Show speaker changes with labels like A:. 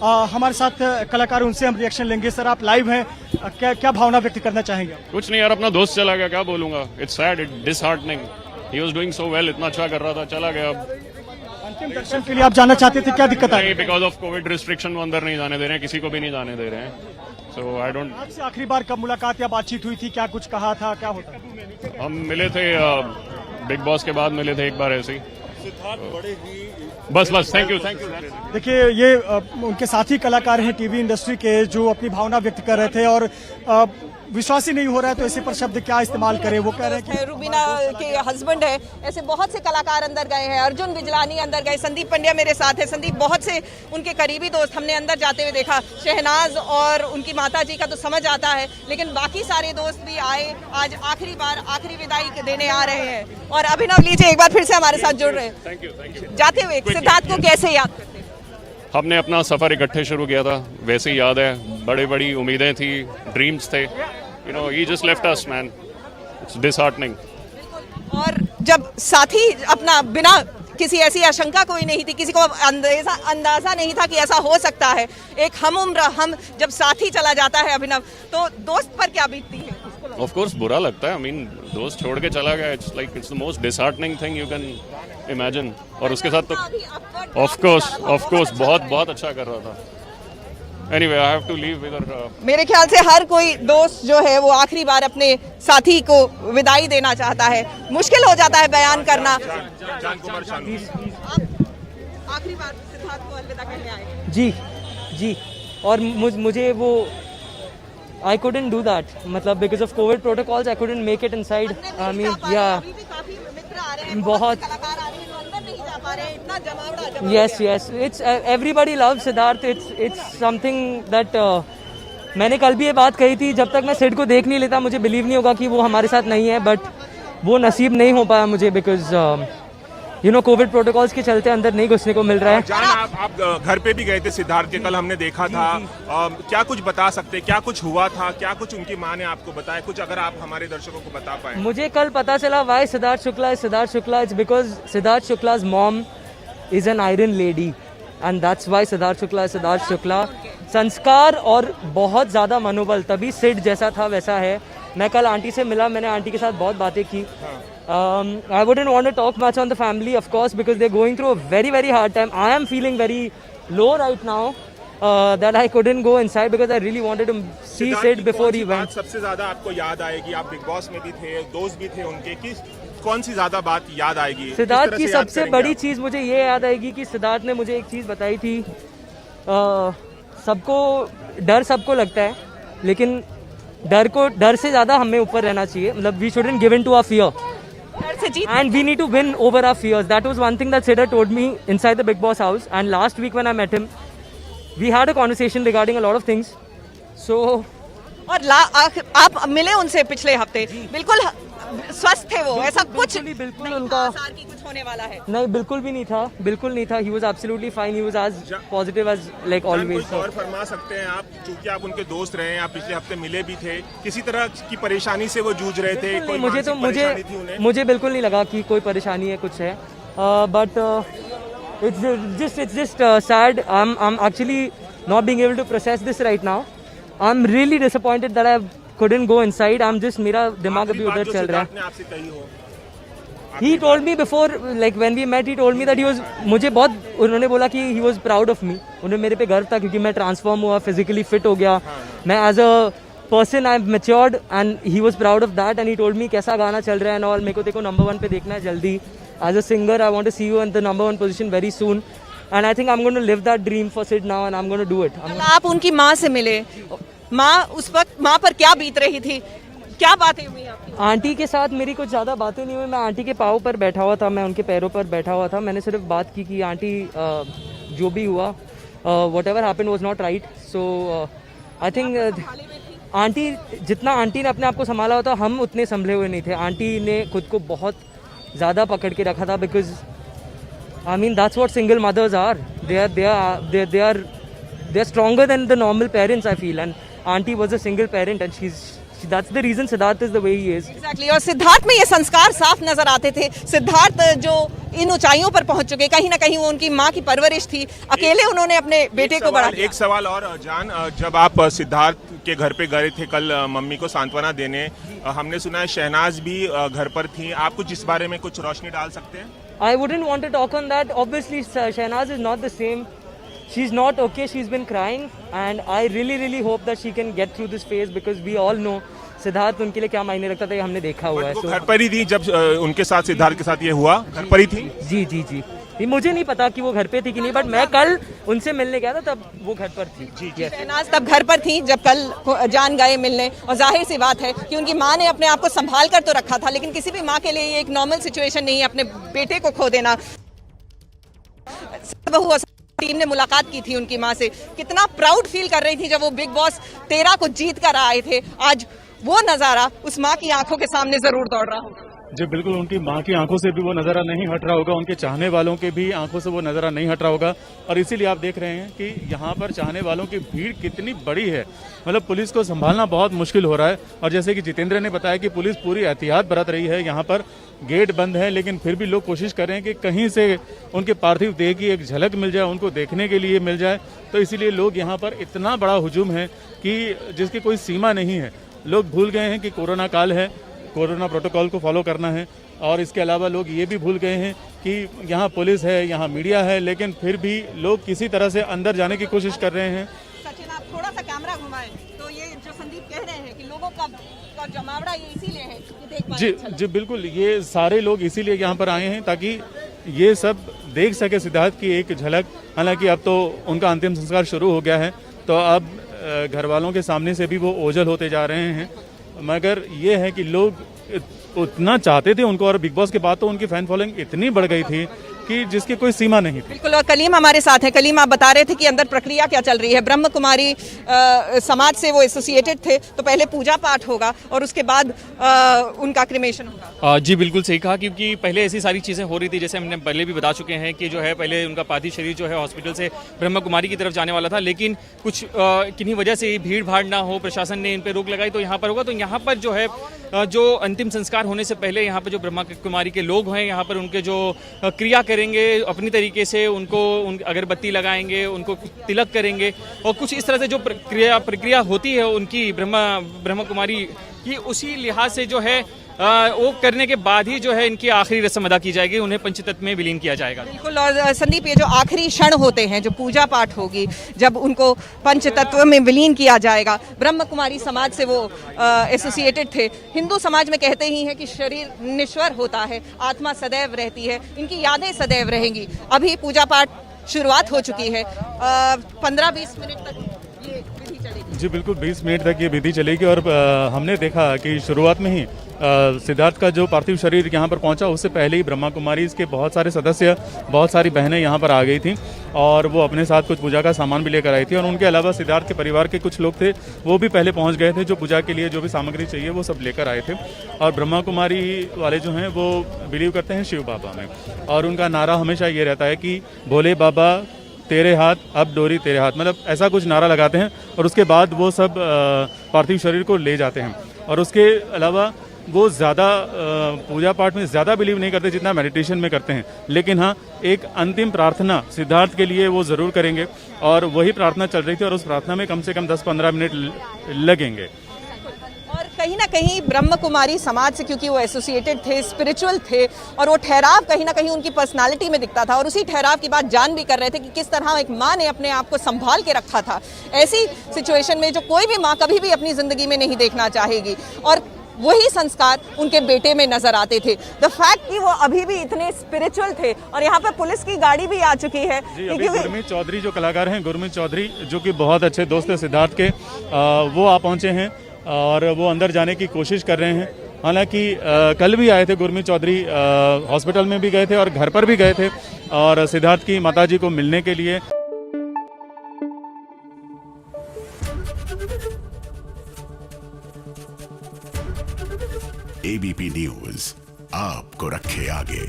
A: हमारे साथ कलाकार, उनसे हम रिएक्शन लेंगे। सर, आप लाइव हैं, क्या भावना व्यक्त करना चाहेंगे?
B: कुछ नहीं यार, अपना दोस्त चला गया, क्या बोलूंगा। It's sad, it disheartening. He was doing so well, इतना अच्छा कर रहा था, चला गया।
A: अंतिम दर्शन के लिए आप जाना चाहते थे, क्या दिक्कत आई?
B: बिकॉज ऑफ कोविड रिस्ट्रिक्शन वो अंदर नहीं जाने दे रहे हैं, किसी को भी नहीं जाने दे रहे हैं। सो आई डोंट।
A: आपसे आखिरी बार कब मुलाकात या बातचीत हुई थी? क्या कुछ कहा था, क्या होता?
B: हम मिले थे बिग बॉस के बाद मिले थे एक बार ऐसे ही। बस थैंक यू।
A: देखिए, ये उनके साथी कलाकार हैं टीवी इंडस्ट्री के, जो अपनी भावना व्यक्त कर रहे थे और विश्वास ही नहीं हो रहा है तो ऐसे पर शब्द क्या इस्तेमाल करें। वो कह रहे हैं कि
C: रुबीना के हस्बैंड है, ऐसे बहुत से कलाकार अंदर गए हैं। अर्जुन बिजलानी अंदर गए, संदीप पंड्या मेरे साथ है। संदीप बहुत से उनके करीबी दोस्त हमने अंदर जाते हुए देखा। शहनाज और उनकी माता जी का तो समझ आता है, लेकिन बाकी सारे दोस्त भी आए। आज आखिरी बार आखिरी विदाई देने आ रहे हैं। और अभिनव लीजिए एक बार फिर से हमारे साथ जुड़ रहे हैं।
B: Thank you.
C: जाते हुए सिद्धार्थ को कैसे याद करते हैं?
B: हमने अपना सफर इकट्ठे शुरू किया था, वैसे ही याद है। बड़ी उम्मीदें थी, ड्रीम्स थे। You know, he just left us, man. It's disheartening.
C: और जब साथी अपना बिना किसी ऐसी आशंका कोई नहीं थी, किसी को अंदाजा नहीं था कि ऐसा हो सकता है, एक हम उम्र हम जब साथी चला जाता है अभिनव, तो दोस्त पर क्या बीतती है?
B: Of course बुरा लगता है। I mean, दोस्त छोड़ के चला गया। It's like it's the most disheartening thing you can imagine. और उसके साथ तो of course बहुत अच्छा कर रहा था। Anyway, I have to leave इधर।
C: मेरे ख्याल से हर कोई दोस्त जो है वो आखिरी बार अपने साथी को विदाई देना चाहता है। मुश्किल हो जाता है बयान करना। आप आखिरी बार सिद्धार्थ को अलविदा कहने आए?
D: जी। और मुझे वो I couldn't do that, मतलब because of COVID protocols I couldn't make it inside. I mean, yeah.
C: अभी भी काफी मित्र आ रहे हैं,
D: बहुत
C: कलाकार आ रहे हैं जो अंदर नहीं जा पा रहे हैं, इतना जमावड़ा।
D: Yes. It's everybody loves Siddharth. It's something that मैंने कल भी ये बात कही थी, जब तक मैं सिड को देख नहीं लेता मुझे बिलीव नहीं होगा कि वो हमारे साथ नहीं है। बट वो नसीब नहीं हो पाया मुझे, बिकॉज कोविड प्रोटोकॉल्स के चलते अंदर नहीं घुसने को मिल रहा है।
E: जान, आप घर पे भी गए थे सिद्धार्थ के, कल हमने देखा था। क्या कुछ बता सकते, क्या कुछ हुआ था, क्या कुछ उनकी माँ ने आपको बताया, कुछ अगर आप हमारे दर्शकों को बता पाए?
D: मुझे कल पता चला why Siddharth Shukla it's because Siddharth Shukla's mom is an iron lady and that's why Siddharth Shukla. संस्कार और बहुत ज़्यादा मनोबल, तभी सिड जैसा था वैसा है। मैं कल आंटी से मिला, मैंने आंटी के साथ बहुत बातें की। I wouldn't want to talk much on the family, of course, because they're going through a very hard time. I am feeling very low right now that I couldn't go inside because I really wanted to see Sid before he went.
E: सबसे ज्यादा आपको याद आएगी? आप big boss में भी थे, दोस्त भी थे उनके, किस कौन सी ज्यादा बात याद आएगी?
D: सिद्धार्थ की सबसे बड़ी चीज मुझे ये याद आएगी कि सिद्धार्थ ने मुझे एक चीज बताई थी। सबको डर सबको लगता है, लेकिन डर से ज्यादा हमें ऊपर रहना चाहिए। मतलब we shouldn't give in to our fear and we need to win over our fears. That was one thing that Sid told me inside the Big Boss house, and last week when I met him we had a conversation regarding a lot of things. So
C: और आप मिले उनसे पिछले हफ्ते, बिल्कुल स्वस्थ थे वो, ऐसा कुछ
D: बिल्कुल उनका
C: की कुछ होने वाला है
D: नहीं, बिल्कुल नहीं था। He was absolutely fine. He was as positive as like always.
E: और फरमा सकते हैं आप, चूंकि आप उनके दोस्त रहे हैं, आप पिछले हफ्ते मिले भी थे, किसी तरह की परेशानी से वो जूझ रहे थे? कोई परेशानी थी उन्हें?
D: मुझे बिल्कुल नहीं लगा कि कोई परेशानी है, कुछ है। But it's just sad. I'm actually not being able to process this right now. I'm really disappointed that I couldn't go inside. I'm just, मेरा दिमाग अभी उधर चल रहा है।
E: आपसे कही हो?
D: He told me before, like when we met, he told me that he was, मुझे बहुत उन्होंने बोला कि he was proud of me. उन्हें मेरे पे गर्व था क्योंकि मैं ट्रांसफॉर्म हुआ, फिजिकली फिट हो गया। मैं as a person I matured and he was proud of that and he told me कैसा गाना चल रहा है एंड ऑल। मेरे को देखो नंबर 1 पे देखना है जल्दी। As a singer I want to see you in the number 1 position very soon and I think I am going to live that dream for Sid now and I am going to do it.
C: आप उनकी माँ से मिले, माँ उस वक्त माँ पर क्या बीत रही थी, क्या बातें हुई आपकी?
D: आंटी के साथ मेरी कुछ ज़्यादा बातें नहीं हुई। मैं आंटी के पाँव पर बैठा हुआ था, मैं उनके पैरों पर बैठा हुआ था। मैंने सिर्फ बात की कि आंटी जो भी हुआ, what ever happen was not right. So I think aunty जितना आंटी ने अपने आप को संभाला होता, हम उतने संभले हुए नहीं थे। आंटी ने खुद को बहुत ज़्यादा पकड़ के रखा था, because I mean that's what single mothers are. They are stronger than the normal parents, I feel, and auntie was a single parent and that's the reason Siddharth is the way he is.
C: Exactly. और सिद्धार्थ में ये संस्कार साफ नजर आते थे। सिद्धार्थ जो इन ऊंचाइयों पर पहुंच चुके, कहीं ना कहीं वो उनकी माँ की परवरिश थी, अकेले उन्होंने अपने बेटे को बड़ा किया।
E: एक सवाल और जान, जब आप सिद्धार्थ के घर पे गए थे कल मम्मी को सांत्वना देने, हमने सुना है शहनाज भी घर पर थी, आप कुछ इस बारे में कुछ रोशनी डाल सकते हैं?
D: I wouldn't want to talk on that. Obviously, Shehnaz is not the same. She's not okay. She's been crying, and I really hope that she can get through this phase because we all know Siddharth उनके लिए क्या मायने रखता था, ये हमने देखा हुआ है।
E: वो घर पर ही थी जब उनके साथ सिद्धार्थ के साथ ये हुआ, घर पर ही थी?
D: जी। ये मुझे नहीं पता कि वो घर पे थी कि नहीं, बट मैं कल उनसे मिलने गया था तब वो घर पर थी। जी।
C: शहनाज तब घर पर थी जब कल जान गए मिलने, और जाहिर सी बात है कि उनकी माँ ने अपने आप को संभाल कर तो रखा था, लेकिन किसी भी माँ के लिए ये एक नॉर्मल सिचुएशन नहीं है अपने बेटे को खो देना। टीम ने मुलाकात की थी उनकी माँ से, कितना प्राउड फील कर रही थी जब वो बिग बॉस 13 को जीत कर आए थे। आज वो नजारा उस माँ की आंखों के सामने जरूर दौड़ रहा होगा।
F: जी बिल्कुल, उनकी माँ की आंखों से भी वो नज़ारा नहीं हट रहा होगा, उनके चाहने वालों के भी आंखों से वो नज़ारा नहीं हट रहा होगा। और इसीलिए आप देख रहे हैं कि यहाँ पर चाहने वालों की भीड़ कितनी बड़ी है, मतलब पुलिस को संभालना बहुत मुश्किल हो रहा है। और जैसे कि जितेंद्र ने बताया कि पुलिस पूरी एहतियात बरत रही है, यहाँ पर गेट बंद है, लेकिन फिर भी लोग कोशिश कर रहे हैं कि कहीं से उनके पार्थिव देह की एक झलक मिल जाए, उनको देखने के लिए मिल जाए। तो इसीलिए लोग यहाँ पर इतना बड़ा हुजूम है कि जिसकी कोई सीमा नहीं है। लोग भूल गए हैं कि कोरोना काल है, कोरोना प्रोटोकॉल को फॉलो करना है, और इसके अलावा लोग ये भी भूल गए हैं कि यहाँ पुलिस है, यहाँ मीडिया है, लेकिन फिर भी लोग किसी तरह से अंदर जाने की कोशिश कर रहे हैं।
C: सचिन, आप थोड़ा सा कैमरा घुमाएं तो ये जो संदीप कह रहे हैं कि लोगों का जमावड़ा ये इसीलिए है कि देख पाएं।
F: जी बिल्कुल, ये सारे लोग इसीलिए यहाँ पर आए हैं ताकि ये सब देख सके सिद्धार्थ की एक झलक। हालांकि अब तो उनका अंतिम संस्कार शुरू हो गया है, तो अब घर वालों के सामने से भी वो ओझल होते जा रहे हैं। मगर ये है कि लोग उतना चाहते थे उनको, और बिग बॉस के बाद तो उनकी फैन फॉलोइंग इतनी बढ़ गई थी कि जिसकी कोई सीमा नहीं थी।
C: बिल्कुल। और कलीम हमारे साथ हैं। कलीम, आप बता रहे थे कि अंदर प्रक्रिया क्या चल रही है। ब्रह्म कुमारी समाज से वो एसोसिएटेड थे, तो पहले पूजा पाठ होगा और उसके बाद उनका क्रिमेशन होगा।
G: जी बिल्कुल सही कहा, क्योंकि पहले ऐसी सारी चीज़ें हो रही थी, जैसे हमने पहले भी बता चुके हैं कि जो है पहले उनका पार्थिव शरीर जो है हॉस्पिटल से ब्रह्म कुमारी की तरफ जाने वाला था, लेकिन कुछ किन्हीं वजह से भीड़ भाड़ ना हो, प्रशासन ने इन पर रोक लगाई, तो यहाँ पर होगा। तो यहाँ पर जो है जो अंतिम संस्कार होने से पहले यहाँ पर जो ब्रह्मा कुमारी के लोग हैं, यहाँ पर उनके जो क्रिया करेंगे अपनी तरीके से, उनको अगरबत्ती लगाएंगे, उनको तिलक करेंगे, और कुछ इस तरह से जो प्रक्रिया होती है उनकी ब्रह्मा कुमारी की, उसी लिहाज से जो है वो करने के बाद ही जो है इनकी आखिरी रस्म अदा की जाएगी, उन्हें पंचतत्व में विलीन किया जाएगा।
C: बिल्कुल। और संदीप, ये जो आखिरी क्षण होते हैं, जो पूजा पाठ होगी, जब उनको पंचतत्व में विलीन किया जाएगा, ब्रह्म कुमारी समाज से वो एसोसिएटेड थे। हिंदू समाज में कहते ही हैं कि शरीर निश्वर होता है, आत्मा सदैव रहती है, इनकी यादें सदैव रहेंगी। अभी पूजा पाठ शुरुआत हो चुकी है, 15-20 मिनट तक ये विधि चलेगी।
F: जी बिल्कुल, 20 मिनट तक ये विधि चलेगी। और हमने देखा कि शुरुआत में ही सिद्धार्थ का जो पार्थिव शरीर यहाँ पर पहुँचा, उससे पहले ही ब्रह्मा कुमारी के बहुत सारे सदस्य, बहुत सारी बहनें यहाँ पर आ गई थी, और वो अपने साथ कुछ पूजा का सामान भी लेकर आई थी। और उनके अलावा सिद्धार्थ के परिवार के कुछ लोग थे, वो भी पहले पहुँच गए थे, जो पूजा के लिए जो भी सामग्री चाहिए वो सब लेकर आए थे। और ब्रह्मा कुमारी वाले जो हैं वो बिलीव करते हैं शिव बाबा में, और उनका नारा हमेशा ये रहता है कि भोले बाबा तेरे हाथ अब डोरी तेरे हाथ, मतलब ऐसा कुछ नारा लगाते हैं। और उसके बाद वो सब पार्थिव शरीर को ले जाते हैं। और उसके अलावा वो ज़्यादा पूजा पाठ में ज़्यादा बिलीव नहीं करते जितना मेडिटेशन में करते हैं, लेकिन हाँ, एक अंतिम प्रार्थना सिद्धार्थ के लिए वो ज़रूर करेंगे, और वही प्रार्थना चल रही थी, और उस प्रार्थना में कम से कम 10-15 मिनट लगेंगे।
C: और कहीं ना कहीं ब्रह्म कुमारी समाज से, क्योंकि वो एसोसिएटेड थे, स्पिरिचुअल थे, और वो ठहराव कहीं ना कहीं उनकी पर्सनालिटी में दिखता था। और उसी ठहराव की बात जान भी कर रहे थे कि किस तरह एक माँ ने अपने आप को संभाल के रखा था ऐसी सिचुएशन में, जो कोई भी माँ कभी भी अपनी ज़िंदगी में नहीं देखना चाहेगी। और वही संस्कार उनके बेटे में नजर आते थे। द फैक्ट कि वो अभी भी इतने स्पिरिचुअल थे। और यहाँ पर पुलिस की गाड़ी भी आ चुकी है।
F: अभी गुरमीत चौधरी जो कलाकार हैं, गुरमीत चौधरी जो कि बहुत अच्छे दोस्त हैं सिद्धार्थ के, वो आ पहुँचे हैं और वो अंदर जाने की कोशिश कर रहे हैं। हालांकि कल भी आए थे गुरमीत चौधरी, हॉस्पिटल में भी गए थे और घर पर भी गए थे, और सिद्धार्थ की माताजी को मिलने के लिए।
H: एबीपी न्यूज आपको रखे आगे।